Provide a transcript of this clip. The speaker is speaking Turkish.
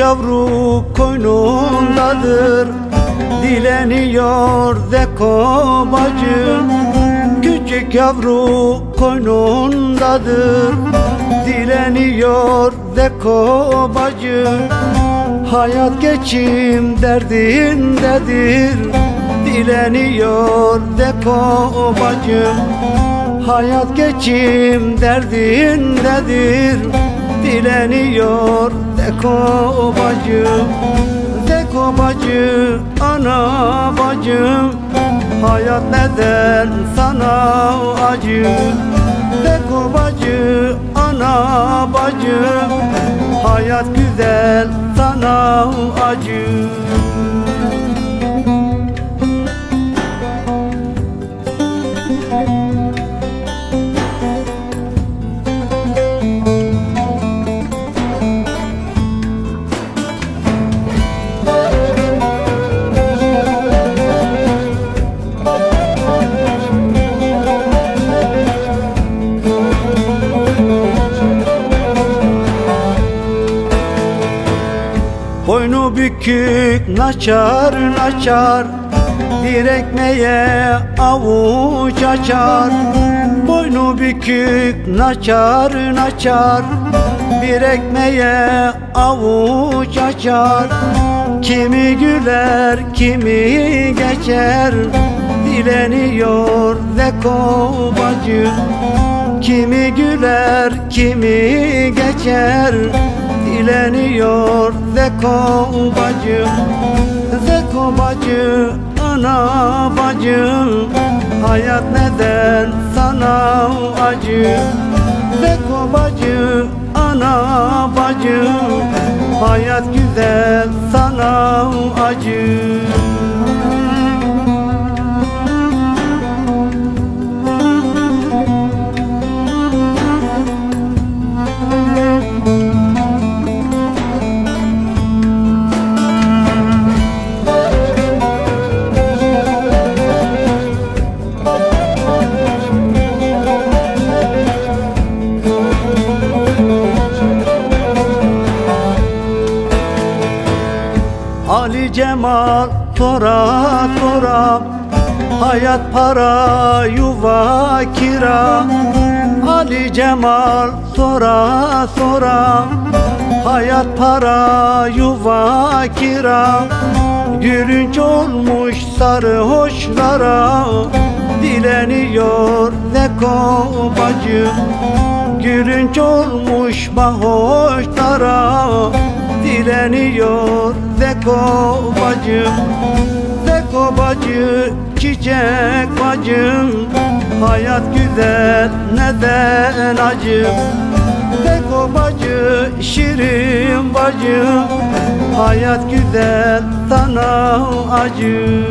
yavru koynundadır, dileniyor Zeko bacım. Küçük yavru koynundadır, dileniyor Zeko bacım. Hayat geçim derdindedir, dileniyor Zeko bacım. Hayat geçim derdindedir, dileniyor Zeko bacım. Zeko bacı, ana bacım, hayat neden sana acı? Zeko bacı, ana bacım, hayat güzel sana acı. Boynu bükük naçar naçar, bir ekmeğe avuç açar. Boynu bükük naçar naçar, bir ekmeğe avuç açar. Kimi güler kimi geçer, dileniyor Zeko bacım. Kimi güler kimi geçer, dileniyor Zeko bacım. Zeko bacı, ana bacım, hayat neden sana acı? Zeko bacı, ana bacım, hayat güzel sana acı. Ali Cemal tora tora, hayat para yuva kira. Ali Cemal tora tora, hayat para yuva kira. Gülünç olmuş sarhoşlara, dileniyor Zeko bacım. Gülünç olmuş bahoşlara, dileniyor Zeko bacım. Zeko bacı, çiçek bacım, hayat güzel neden acı? Zeko bacı, şirin bacım, hayat güzel sana acı.